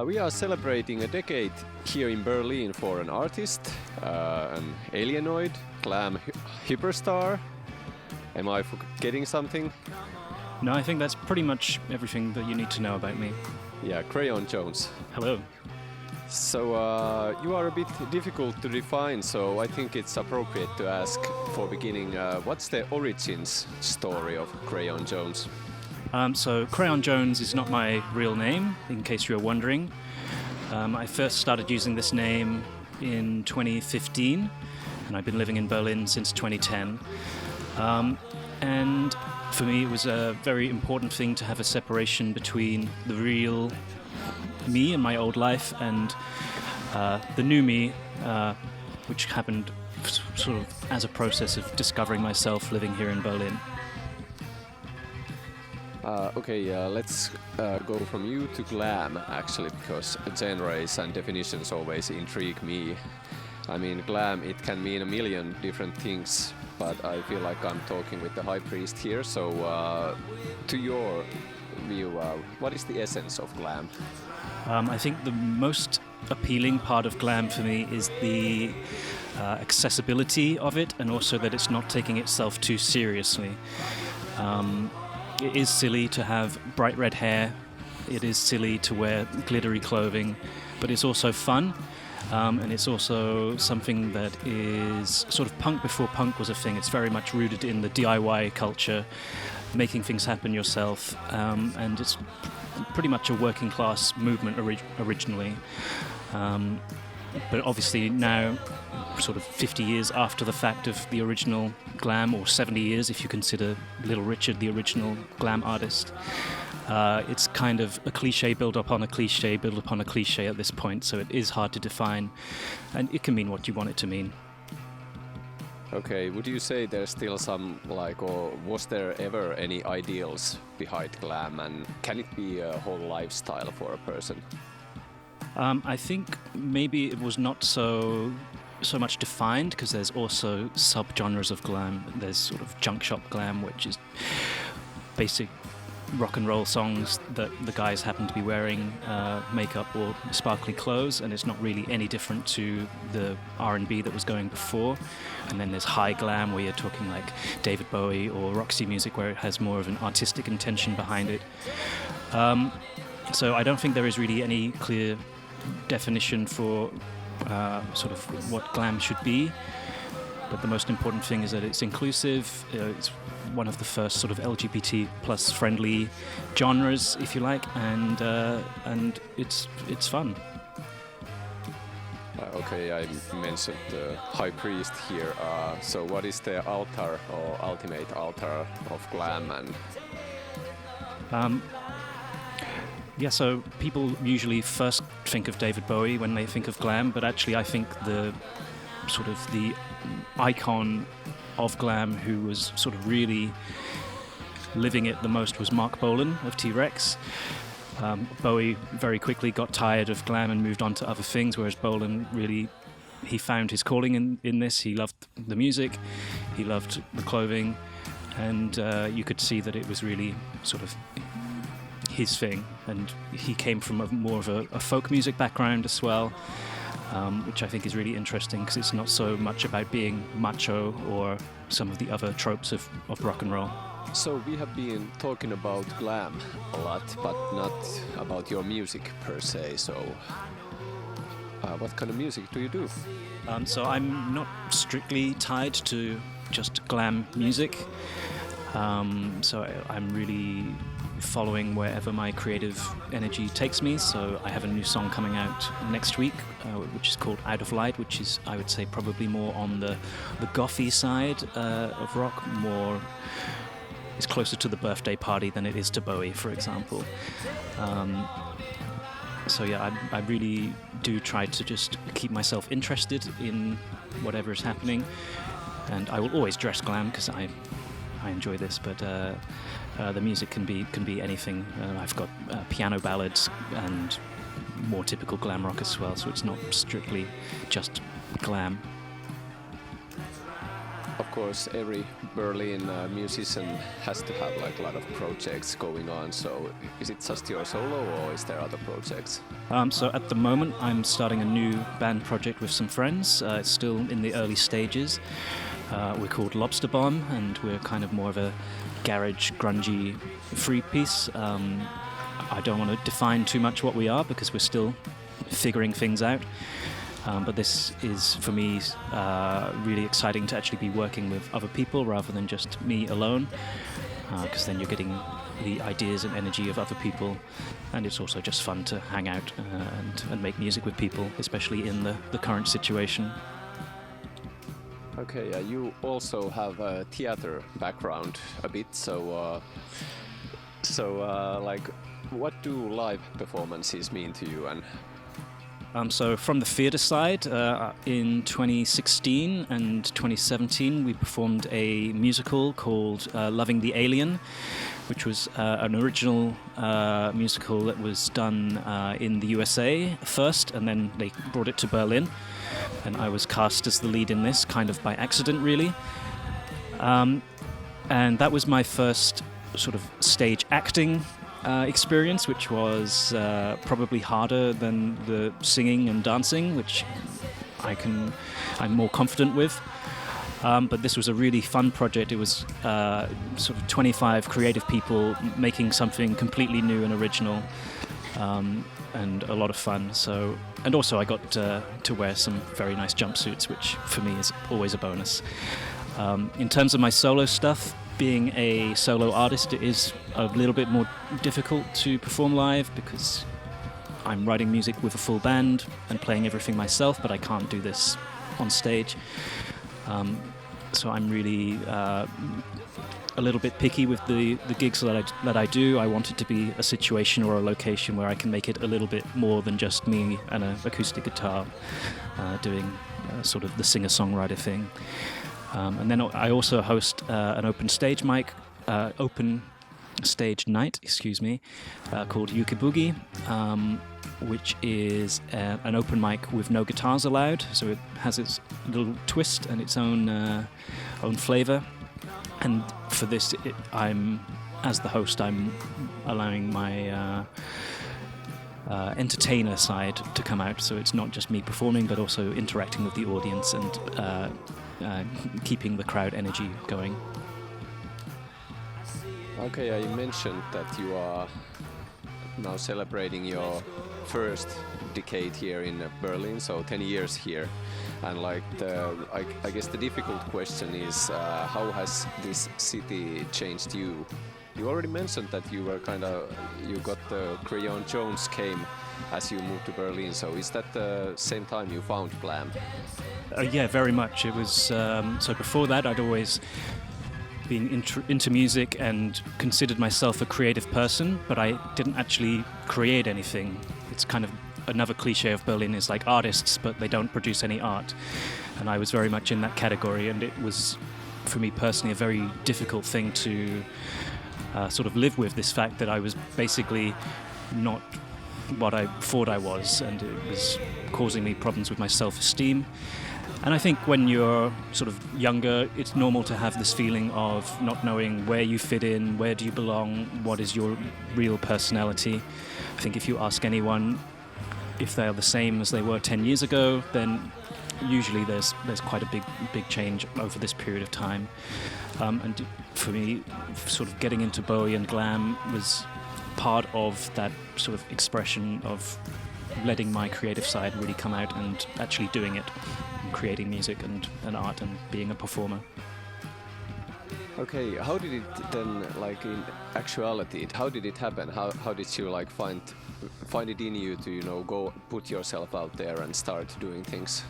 We are celebrating a decade here in Berlin for an artist, an alienoid, glam hyperstar. Am I forgetting something? No, I think that's pretty much everything that you need to know about me. Yeah, CRAYON Jones. Hello. So you are a bit difficult to define, so I think it's appropriate to ask for beginning, what's the origins story of CRAYON Jones? So CRAYON Jones is not my real name, in case you're wondering. I first started using this name in 2015, and I've been living in Berlin since 2010. And for me, it was a very important thing to have a separation between the real me and my old life and the new me, which happened sort of as a process of discovering myself living here in Berlin. Let's go from you to glam, actually, because genres and definitions always intrigue me. I mean, glam, it can mean a million different things, but I feel like I'm talking with the high priest here. So, to your view, what is the essence of glam? I think the most appealing part of glam for me is the accessibility of it, and also that it's not taking itself too seriously. It is silly to have bright red hair, it is silly to wear glittery clothing, but it's also fun, and it's also something that is sort of punk before punk was a thing. It's very much rooted in the DIY culture, making things happen yourself, and it's pretty much a working class movement originally. But obviously now, sort of 50 years after the fact of the original glam, or 70 years if you consider Little Richard the original glam artist, it's kind of a cliche built upon a cliche built upon a cliche at this point, so it is hard to define, and it can mean what you want it to mean. Okay, would you say there's still some, or was there ever any ideals behind glam, and can it be a whole lifestyle for a person? I think maybe it was not so much defined, because there's also sub-genres of glam. There's sort of junk shop glam, which is basic rock and roll songs that the guys happen to be wearing makeup or sparkly clothes, and it's not really any different to the R&B that was going before. And then there's high glam, where you're talking like David Bowie or Roxy music, where it has more of an artistic intention behind it. So I don't think there is really any clear definition for sort of what glam should be, but the most important thing is that it's inclusive. It's one of the first sort of LGBT plus friendly genres, if you like, and it's fun. Okay, I mentioned the high priest here. So what is the altar or ultimate altar of glam? And so people usually first think of David Bowie when they think of glam, but actually I think the icon of glam who was sort of really living it the most was Mark Bolan of T-Rex. Bowie very quickly got tired of glam and moved on to other things, whereas Bolan really, he found his calling in this. He loved the music, he loved the clothing, and you could see that it was really sort of his thing, and he came from more of a folk music background as well, which I think is really interesting, because it's not so much about being macho or some of the other tropes of rock and roll. So we have been talking about glam a lot, but not about your music per se, so what kind of music do you do? So I'm not strictly tied to just glam music, so I'm really following wherever my creative energy takes me. So I have a new song coming out next week, which is called Out of Light, which is, I would say, probably more on the gothy side of rock. It's closer to the birthday party than it is to Bowie, for example. So yeah, I really do try to just keep myself interested in whatever is happening, and I will always dress glam because I enjoy this, but the music can be anything. I've got piano ballads and more typical glam rock as well, so it's not strictly just glam. of course, every Berlin musician has to have like a lot of projects going on. So, is it just your solo, or is there other projects? So at the moment, I'm starting a new band project with some friends. It's still in the early stages. We're called Lobster Bomb, and we're kind of more of a garage, grungy, free piece. I don't want to define too much what we are because we're still figuring things out. But this is, for me, really exciting to actually be working with other people rather than just me alone, because then you're getting the ideas and energy of other people, and it's also just fun to hang out and make music with people, especially in the current situation. Okay, you also have a theater background a bit, so like, what do live performances mean to you? And so from the theatre side, in 2016 and 2017 we performed a musical called Loving the Alien, which was an original musical that was done in the USA first, and then they brought it to Berlin, and I was cast as the lead in this, kind of by accident really. And that was my first sort of stage acting experience, which was probably harder than the singing and dancing, which I'm more confident with. But this was a really fun project. It was sort of 25 creative people making something completely new and original, and a lot of fun. So, and also I got to wear some very nice jumpsuits, which for me is always a bonus. In terms of my solo stuff, being a solo artist, it is a little bit more difficult to perform live because I'm writing music with a full band and playing everything myself, but I can't do this on stage. So I'm really a little bit picky with the gigs that I do. I want it to be a situation or a location where I can make it a little bit more than just me and an acoustic guitar doing sort of the singer-songwriter thing. And then I also host an open stage night, called Yuki Boogie, which is an open mic with no guitars allowed. So it has its little twist and its own flavor. And for this, as the host, I'm allowing my entertainer side to come out. So it's not just me performing, but also interacting with the audience and keeping the crowd energy going. Okay, you mentioned that you are now celebrating your first decade here in Berlin, so 10 years here. And like I guess the difficult question is, how has this city changed you? You already mentioned that you got the Crayon Jones came as you moved to Berlin. So is that the same time you found Glam? Yeah, very much. It was so before that I'd always been into music and considered myself a creative person, but I didn't actually create anything. It's kind of another cliche of Berlin is like artists, but they don't produce any art. And I was very much in that category, and it was, for me personally, a very difficult thing to sort of live with, this fact that I was basically not what I thought I was, and it was causing me problems with my self-esteem. And I think when you're sort of younger, it's normal to have this feeling of not knowing where you fit in, where do you belong, what is your real personality. I think if you ask anyone if they are the same as they were 10 years ago, then usually there's quite a big change over this period of time. And for me, sort of getting into Bowie and Glam was part of that sort of expression of letting my creative side really come out and actually doing it, and creating music and art and being a performer. Okay, how did it then, like in actuality, how did it happen? How did you like find it in you to, go put yourself out there and start doing things?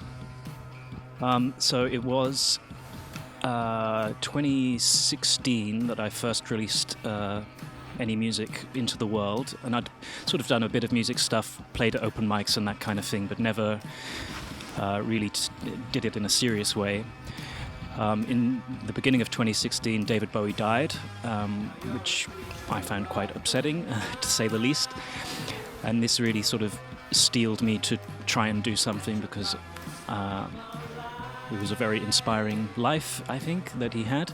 So it was 2016 that I first released any music into the world, and I'd sort of done a bit of music stuff, played at open mics and that kind of thing, but never really did it in a serious way. In the beginning of 2016, David Bowie died, which I found quite upsetting, to say the least. And this really sort of steeled me to try and do something, because It was a very inspiring life, I think, that he had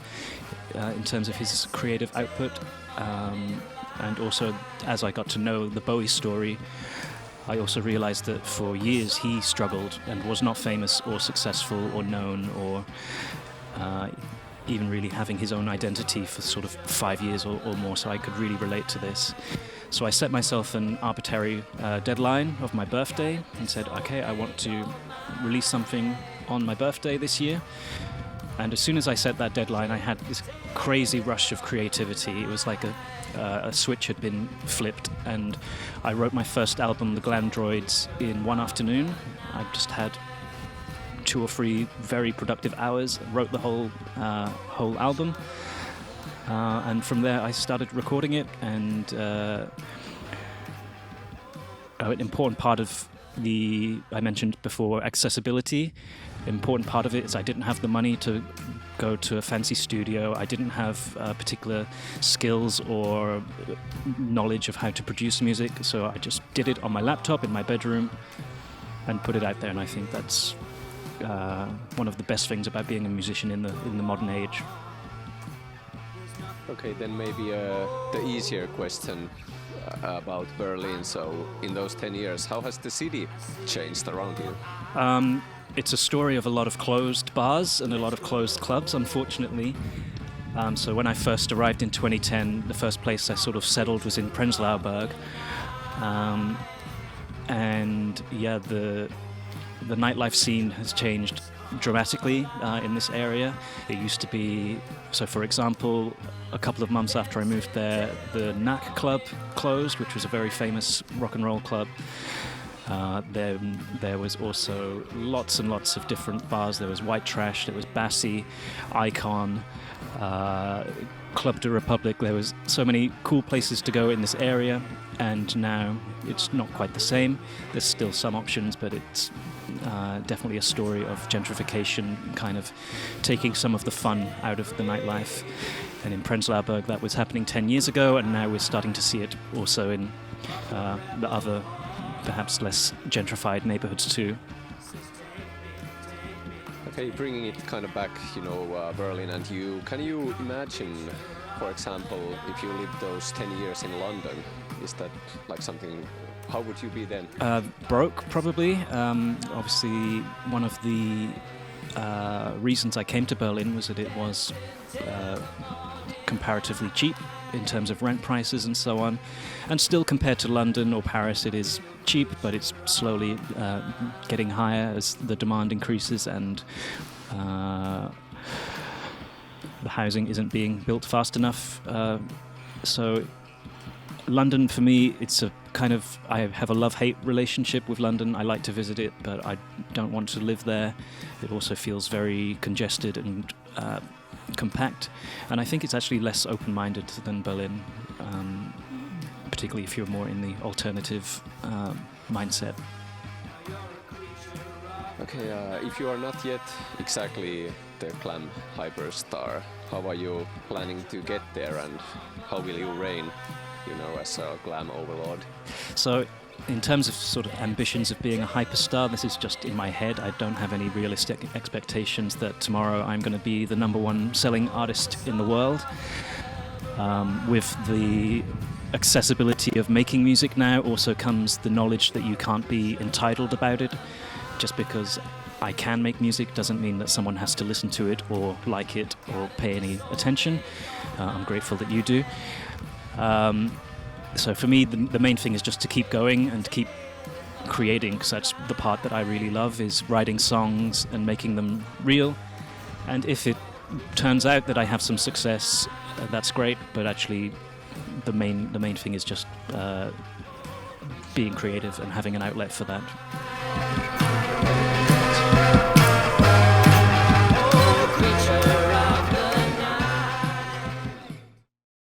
in terms of his creative output. And also, as I got to know the Bowie story, I also realized that for years he struggled and was not famous or successful or known or even really having his own identity for sort of 5 years or more, so I could really relate to this. So I set myself an arbitrary deadline of my birthday and said, okay, I want to release something on my birthday this year. And as soon as I set that deadline, I had this crazy rush of creativity. It was like a switch had been flipped, and I wrote my first album, The Glam Droids, in one afternoon. I just had 2 or 3 very productive hours, wrote the whole album, and from there I started recording it. And an important part of I mentioned before, accessibility. Important part of it is I didn't have the money to go to a fancy studio. I didn't have particular skills or knowledge of how to produce music, so I just did it on my laptop in my bedroom and put it out there. And I think that's one of the best things about being a musician in the modern age. Okay, then maybe the easier question about Berlin. So in those 10 years, how has the city changed around you? It's a story of a lot of closed bars and a lot of closed clubs, unfortunately. So when I first arrived in 2010, the first place I sort of settled was in Prenzlauer Berg. And yeah, the nightlife scene has changed dramatically in this area. It used to be, so for example, a couple of months after I moved there, the Knack Club closed, which was a very famous rock and roll club. Then there was also lots and lots of different bars. There was White Trash, there was Bassi, Icon, Club de Republic. There was so many cool places to go in this area, and now it's not quite the same. There's still some options, but it's definitely a story of gentrification, kind of taking some of the fun out of the nightlife. And in Prenzlauer Berg that was happening 10 years ago, and now we're starting to see it also in the other, perhaps less gentrified neighborhoods too. Okay, bringing it kind of back, Berlin and you. Can you imagine, for example, if you lived those 10 years in London, is that like something, how would you be then? Broke, probably. Obviously, one of the reasons I came to Berlin was that it was comparatively cheap in terms of rent prices and so on. And still, compared to London or Paris, it is cheap, but it's slowly getting higher as the demand increases and the housing isn't being built fast enough. So London, for me, it's a kind of, I have a love-hate relationship with London. I like to visit it, but I don't want to live there. It also feels very congested and compact, and I think it's actually less open-minded than Berlin, particularly if you're more in the alternative mindset. Okay, if you are not yet exactly the glam hyperstar, how are you planning to get there, and how will you reign, as a glam overlord? So, in terms of sort of ambitions of being a hyperstar, this is just in my head. I don't have any realistic expectations that tomorrow I'm going to be the #1 selling artist in the world. With the accessibility of making music now also comes the knowledge that you can't be entitled about it. Just because I can make music doesn't mean that someone has to listen to it or like it or pay any attention. I'm grateful that you do. So for me, the main thing is just to keep going and to keep creating, because that's the part that I really love, is writing songs and making them real. And if it turns out that I have some success, that's great, but actually the main thing is just being creative and having an outlet for that.